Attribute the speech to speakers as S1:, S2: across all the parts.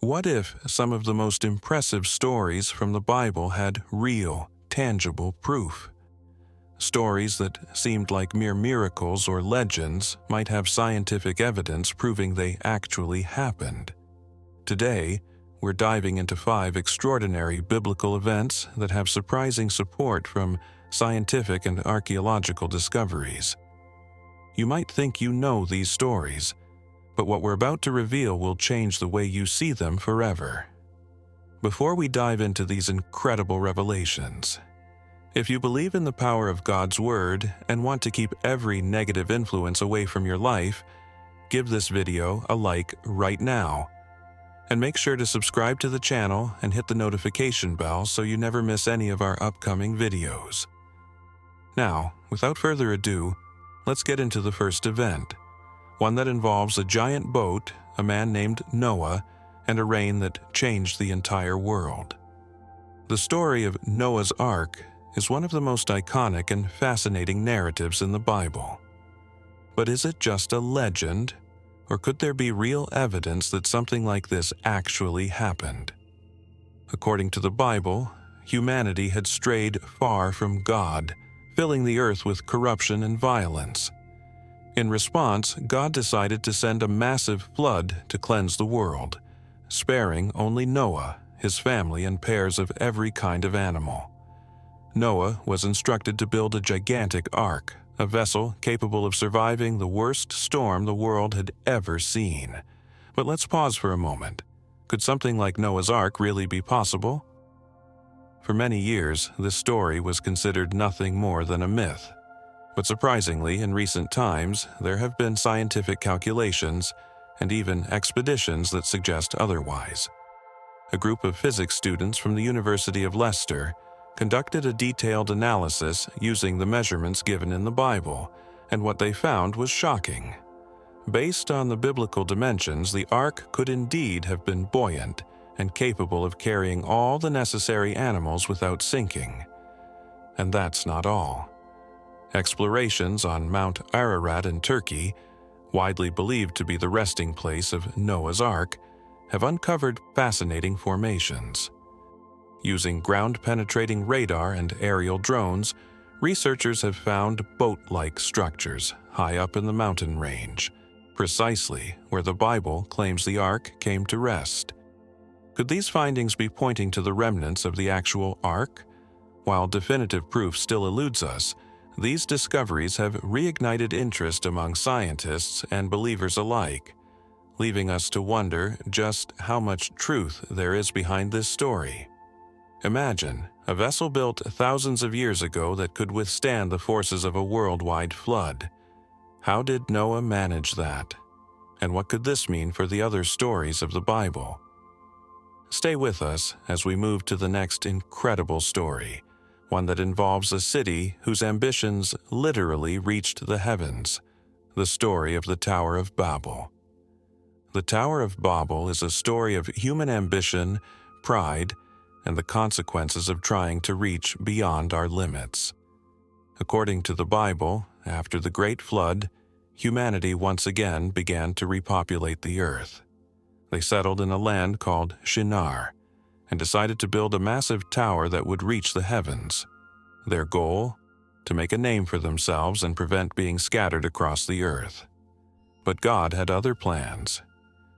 S1: What if some of the most impressive stories from the Bible had real, tangible proof? Stories that seemed like mere miracles or legends might have scientific evidence proving they actually happened. Today, we're diving into 5 extraordinary biblical events that have surprising support from scientific and archaeological discoveries. You might think you know these stories, but what we're about to reveal will change the way you see them forever. Before we dive into these incredible revelations, if you believe in the power of God's Word and want to keep every negative influence away from your life, give this video a like right now. And make sure to subscribe to the channel and hit the notification bell so you never miss any of our upcoming videos. Now, without further ado, let's get into the first event, one that involves a giant boat, a man named Noah, and a rain that changed the entire world. The story of Noah's Ark is one of the most iconic and fascinating narratives in the Bible. But is it just a legend, or could there be real evidence that something like this actually happened? According to the Bible, humanity had strayed far from God, filling the earth with corruption and violence. In response, God decided to send a massive flood to cleanse the world, sparing only Noah, his family, and pairs of every kind of animal. Noah was instructed to build a gigantic ark, a vessel capable of surviving the worst storm the world had ever seen. But let's pause for a moment. Could something like Noah's Ark really be possible? For many years, this story was considered nothing more than a myth. But surprisingly, in recent times, there have been scientific calculations and even expeditions that suggest otherwise. A group of physics students from the University of Leicester conducted a detailed analysis using the measurements given in the Bible, and what they found was shocking. Based on the biblical dimensions, the ark could indeed have been buoyant and capable of carrying all the necessary animals without sinking. And that's not all. Explorations on Mount Ararat in Turkey, widely believed to be the resting place of Noah's Ark, have uncovered fascinating formations. Using ground-penetrating radar and aerial drones, researchers have found boat-like structures high up in the mountain range, precisely where the Bible claims the ark came to rest. Could these findings be pointing to the remnants of the actual ark? While definitive proof still eludes us, these discoveries have reignited interest among scientists and believers alike, leaving us to wonder just how much truth there is behind this story. Imagine a vessel built thousands of years ago that could withstand the forces of a worldwide flood. How did Noah manage that? And what could this mean for the other stories of the Bible? Stay with us as we move to the next incredible story, one that involves a city whose ambitions literally reached the heavens, the story of the Tower of Babel. The Tower of Babel is a story of human ambition, pride, and the consequences of trying to reach beyond our limits. According to the Bible, after the Great Flood, humanity once again began to repopulate the earth. They settled in a land called Shinar and decided to build a massive tower that would reach the heavens. Their goal? To make a name for themselves and prevent being scattered across the earth. But God had other plans.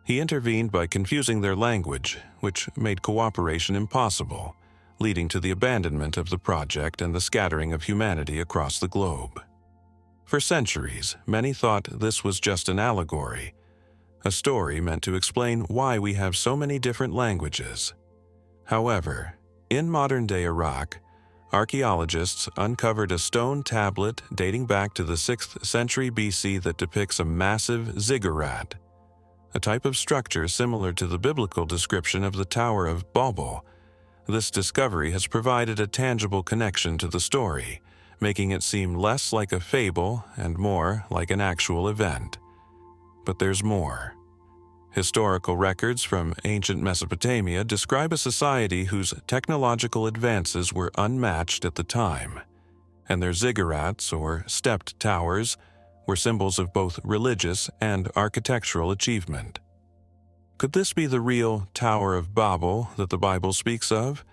S1: He intervened by confusing their language, which made cooperation impossible, leading to the abandonment of the project and the scattering of humanity across the globe. For centuries, many thought this was just an allegory, a story meant to explain why we have so many different languages. However, in modern-day Iraq, archaeologists uncovered a stone tablet dating back to the 6th century BC that depicts a massive ziggurat, a type of structure similar to the biblical description of the Tower of Babel. This discovery has provided a tangible connection to the story, making it seem less like a fable and more like an actual event. But there's more. Historical records from ancient Mesopotamia describe a society whose technological advances were unmatched at the time, and their ziggurats, or stepped towers, were symbols of both religious and architectural achievement. Could this be the real Tower of Babel that the Bible speaks of?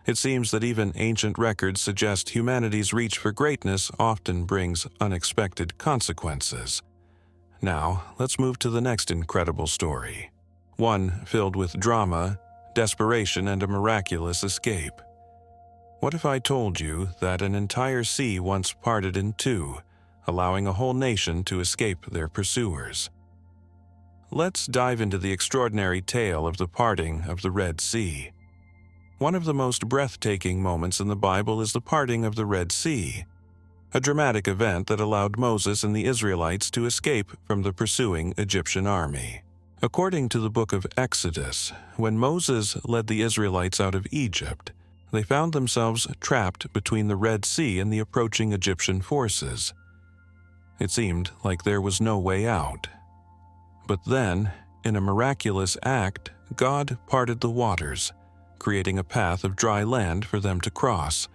S1: It seems that even ancient records suggest humanity's reach for greatness often brings unexpected consequences. Now, let's move to the next incredible story. One filled with drama, desperation, and a miraculous escape. What if I told you that an entire sea once parted in two, allowing a whole nation to escape their pursuers? Let's dive into the extraordinary tale of the parting of the Red Sea. One of the most breathtaking moments in the Bible is the parting of the Red Sea, a dramatic event that allowed Moses and the Israelites to escape from the pursuing Egyptian army. According to the book of Exodus, when Moses led the Israelites out of Egypt, they found themselves trapped between the Red Sea and the approaching Egyptian forces. It seemed like there was no way out. But then, in a miraculous act, God parted the waters, creating a path of dry land for them to cross,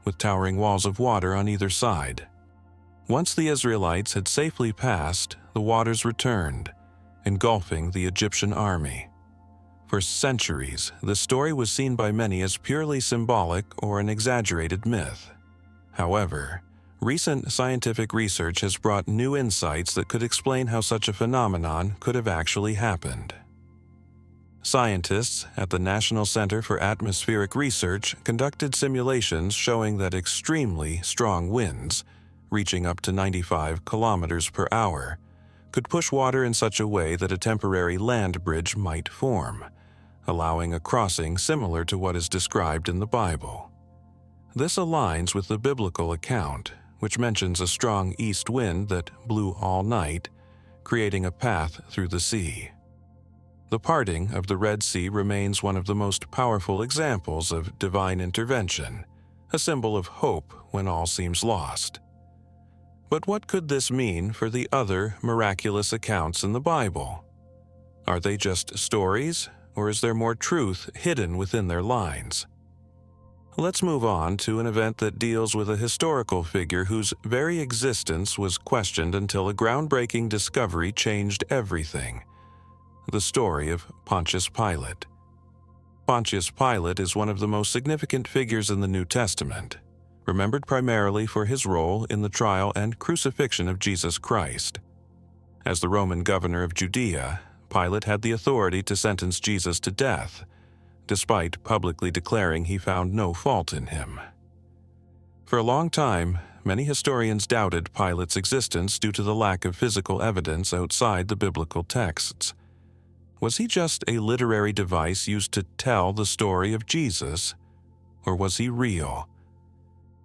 S1: with towering walls of water on either side. Once the Israelites had safely passed, the waters returned, engulfing the Egyptian army. For centuries, the story was seen by many as purely symbolic or an exaggerated myth. However, recent scientific research has brought new insights that could explain how such a phenomenon could have actually happened. Scientists at the National Center for Atmospheric Research conducted simulations showing that extremely strong winds, reaching up to 95 kilometers per hour, could push water in such a way that a temporary land bridge might form, allowing a crossing similar to what is described in the Bible. This aligns with the biblical account, which mentions a strong east wind that blew all night, creating a path through the sea. The parting of the Red Sea remains one of the most powerful examples of divine intervention, a symbol of hope when all seems lost. But what could this mean for the other miraculous accounts in the Bible? Are they just stories, or is there more truth hidden within their lines? Let's move on to an event that deals with a historical figure whose very existence was questioned until a groundbreaking discovery changed everything. The story of Pontius Pilate. Pontius Pilate is one of the most significant figures in the New Testament, remembered primarily for his role in the trial and crucifixion of Jesus Christ. As the Roman governor of Judea, Pilate had the authority to sentence Jesus to death, despite publicly declaring he found no fault in him. For a long time, many historians doubted Pilate's existence due to the lack of physical evidence outside the biblical texts. Was he just a literary device used to tell the story of Jesus, or was he real?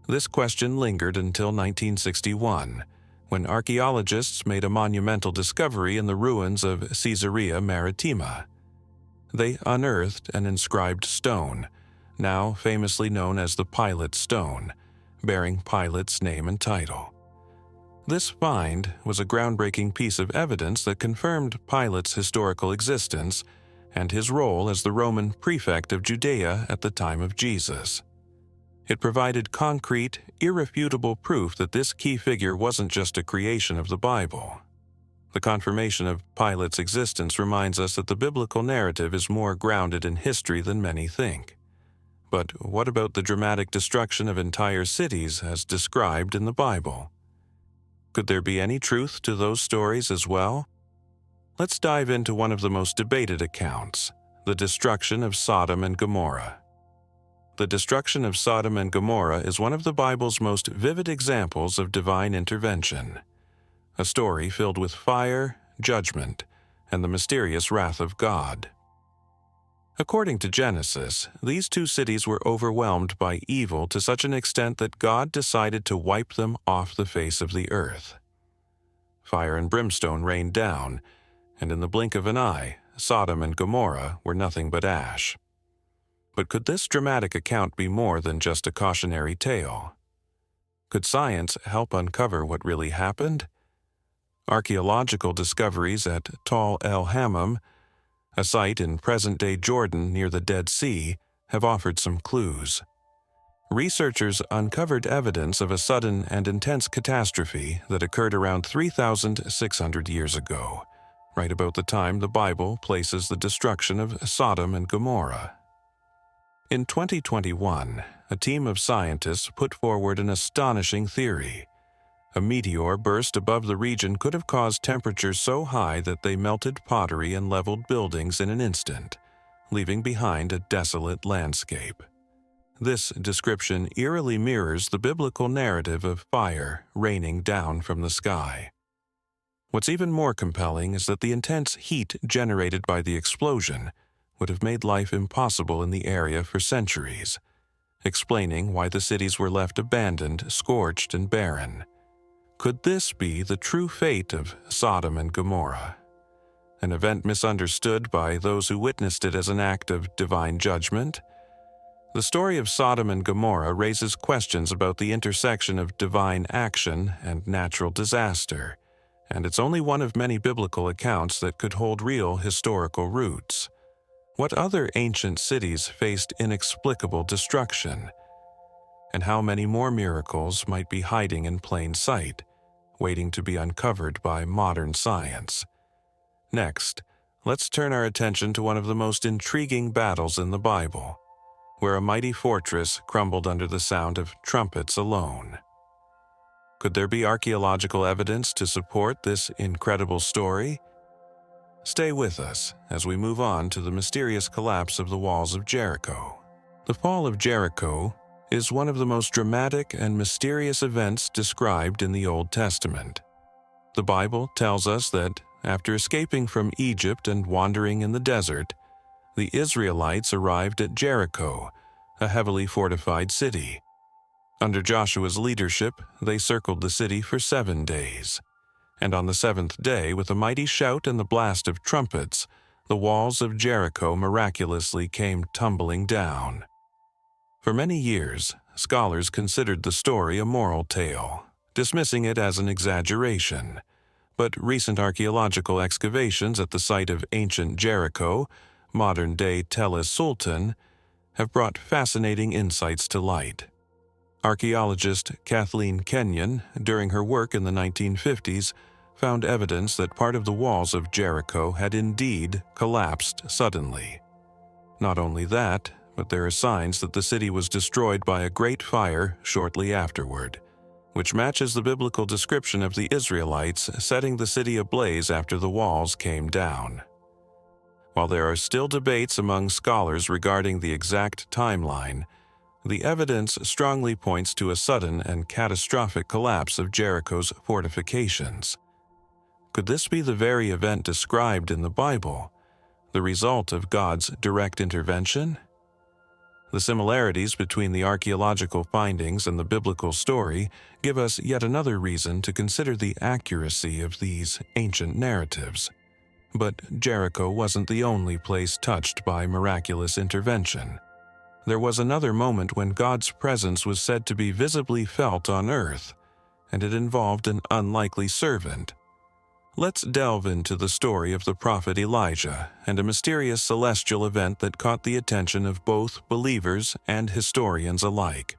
S1: This question lingered until 1961, when archaeologists made a monumental discovery in the ruins of Caesarea Maritima. They unearthed an inscribed stone, now famously known as the Pilate Stone, bearing Pilate's name and title. This find was a groundbreaking piece of evidence that confirmed Pilate's historical existence and his role as the Roman prefect of Judea at the time of Jesus. It provided concrete, irrefutable proof that this key figure wasn't just a creation of the Bible. The confirmation of Pilate's existence reminds us that the biblical narrative is more grounded in history than many think. But what about the dramatic destruction of entire cities as described in the Bible? Could there be any truth to those stories as well? Let's dive into one of the most debated accounts, the destruction of Sodom and Gomorrah. The destruction of Sodom and Gomorrah is one of the Bible's most vivid examples of divine intervention, a story filled with fire, judgment, and the mysterious wrath of God. According to Genesis, these two cities were overwhelmed by evil to such an extent that God decided to wipe them off the face of the earth. Fire and brimstone rained down, and in the blink of an eye, Sodom and Gomorrah were nothing but ash. But could this dramatic account be more than just a cautionary tale? Could science help uncover what really happened? Archaeological discoveries at Tal el Hammam, a site in present-day Jordan near the Dead Sea, have offered some clues. Researchers uncovered evidence of a sudden and intense catastrophe that occurred around 3,600 years ago, right about the time the Bible places the destruction of Sodom and Gomorrah. In 2021, a team of scientists put forward an astonishing theory. A meteor burst above the region could have caused temperatures so high that they melted pottery and leveled buildings in an instant, leaving behind a desolate landscape. This description eerily mirrors the biblical narrative of fire raining down from the sky. What's even more compelling is that the intense heat generated by the explosion would have made life impossible in the area for centuries, explaining why the cities were left abandoned, scorched, and barren. Could this be the true fate of Sodom and Gomorrah? An event misunderstood by those who witnessed it as an act of divine judgment? The story of Sodom and Gomorrah raises questions about the intersection of divine action and natural disaster, and it's only one of many biblical accounts that could hold real historical roots. What other ancient cities faced inexplicable destruction? And how many more miracles might be hiding in plain sight, waiting to be uncovered by modern science? Next, let's turn our attention to one of the most intriguing battles in the Bible, where a mighty fortress crumbled under the sound of trumpets alone. Could there be archaeological evidence to support this incredible story? Stay with us as we move on to the mysterious collapse of the walls of Jericho. The fall of Jericho is one of the most dramatic and mysterious events described in the Old Testament. The Bible tells us that, after escaping from Egypt and wandering in the desert, the Israelites arrived at Jericho, a heavily fortified city. Under Joshua's leadership, they circled the city for 7 days. And on the seventh day, with a mighty shout and the blast of trumpets, the walls of Jericho miraculously came tumbling down. For many years, scholars considered the story a moral tale, dismissing it as an exaggeration. But recent archaeological excavations at the site of ancient Jericho, modern-day Tel es-Sultan, have brought fascinating insights to light. Archaeologist Kathleen Kenyon, during her work in the 1950s, found evidence that part of the walls of Jericho had indeed collapsed suddenly. Not only that, but there are signs that the city was destroyed by a great fire shortly afterward, which matches the biblical description of the Israelites setting the city ablaze after the walls came down. While there are still debates among scholars regarding the exact timeline, the evidence strongly points to a sudden and catastrophic collapse of Jericho's fortifications. Could this be the very event described in the Bible, the result of God's direct intervention? The similarities between the archaeological findings and the biblical story give us yet another reason to consider the accuracy of these ancient narratives. But Jericho wasn't the only place touched by miraculous intervention. There was another moment when God's presence was said to be visibly felt on earth, and it involved an unlikely servant. Let's delve into the story of the prophet Elijah and a mysterious celestial event that caught the attention of both believers and historians alike.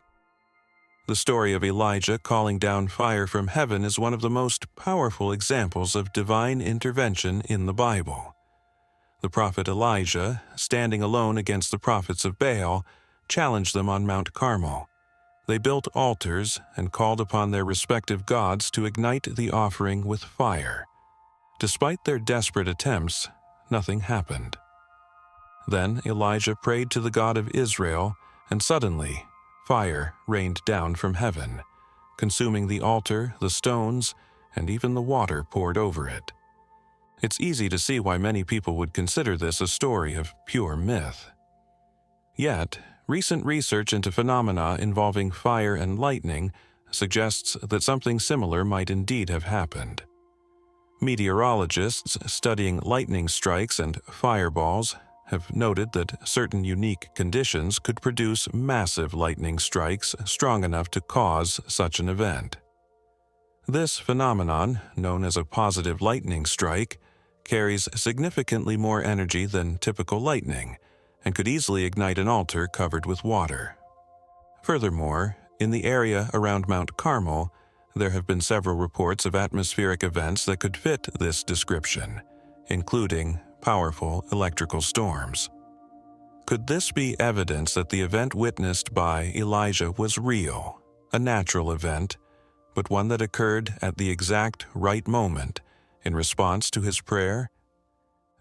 S1: The story of Elijah calling down fire from heaven is one of the most powerful examples of divine intervention in the Bible. The prophet Elijah, standing alone against the prophets of Baal, challenged them on Mount Carmel. They built altars and called upon their respective gods to ignite the offering with fire. Despite their desperate attempts, nothing happened. Then Elijah prayed to the God of Israel, and suddenly, fire rained down from heaven, consuming the altar, the stones, and even the water poured over it. It's easy to see why many people would consider this a story of pure myth. Yet, recent research into phenomena involving fire and lightning suggests that something similar might indeed have happened. Meteorologists studying lightning strikes and fireballs have noted that certain unique conditions could produce massive lightning strikes strong enough to cause such an event. This phenomenon, known as a positive lightning strike, carries significantly more energy than typical lightning and could easily ignite an altar covered with water. Furthermore, in the area around Mount Carmel, there have been several reports of atmospheric events that could fit this description, including powerful electrical storms. Could this be evidence that the event witnessed by Elijah was real, a natural event, but one that occurred at the exact right moment in response to his prayer?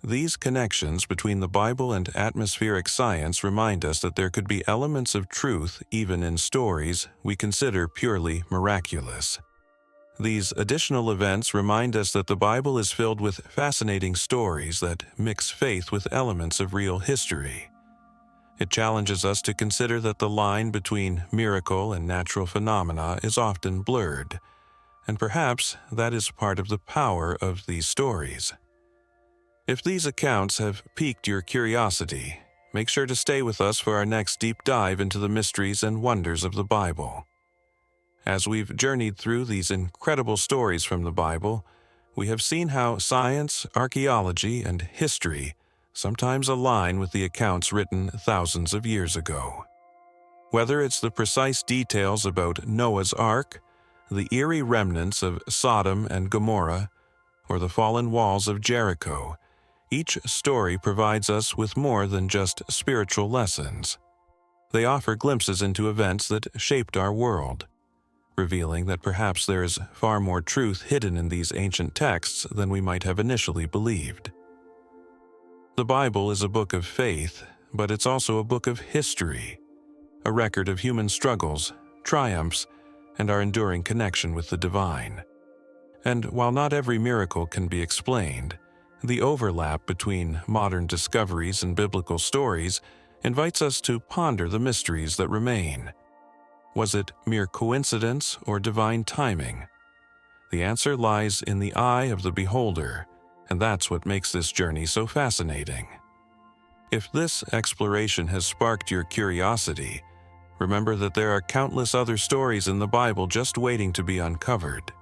S1: These connections between the Bible and atmospheric science remind us that there could be elements of truth even in stories we consider purely miraculous. These additional events remind us that the Bible is filled with fascinating stories that mix faith with elements of real history. It challenges us to consider that the line between miracle and natural phenomena is often blurred, and perhaps that is part of the power of these stories. If these accounts have piqued your curiosity, make sure to stay with us for our next deep dive into the mysteries and wonders of the Bible. As we've journeyed through these incredible stories from the Bible, we have seen how science, archaeology, and history sometimes align with the accounts written thousands of years ago. Whether it's the precise details about Noah's Ark, the eerie remnants of Sodom and Gomorrah, or the fallen walls of Jericho, each story provides us with more than just spiritual lessons. They offer glimpses into events that shaped our world, revealing that perhaps there is far more truth hidden in these ancient texts than we might have initially believed. The Bible is a book of faith, but it's also a book of history, a record of human struggles, triumphs, and our enduring connection with the divine. And while not every miracle can be explained, the overlap between modern discoveries and biblical stories invites us to ponder the mysteries that remain. Was it mere coincidence or divine timing? The answer lies in the eye of the beholder, and that's what makes this journey so fascinating. If this exploration has sparked your curiosity, remember that there are countless other stories in the Bible just waiting to be uncovered.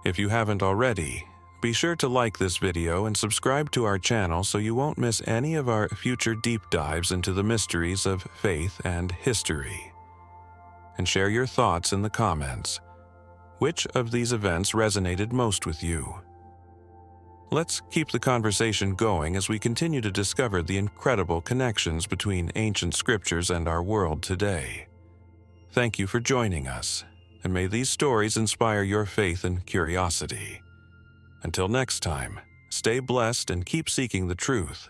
S1: If you haven't already, be sure to like this video and subscribe to our channel so you won't miss any of our future deep dives into the mysteries of faith and history. And share your thoughts in the comments. Which of these events resonated most with you? Let's keep the conversation going as we continue to discover the incredible connections between ancient scriptures and our world today. Thank you for joining us, and may these stories inspire your faith and curiosity. Until next time, stay blessed and keep seeking the truth.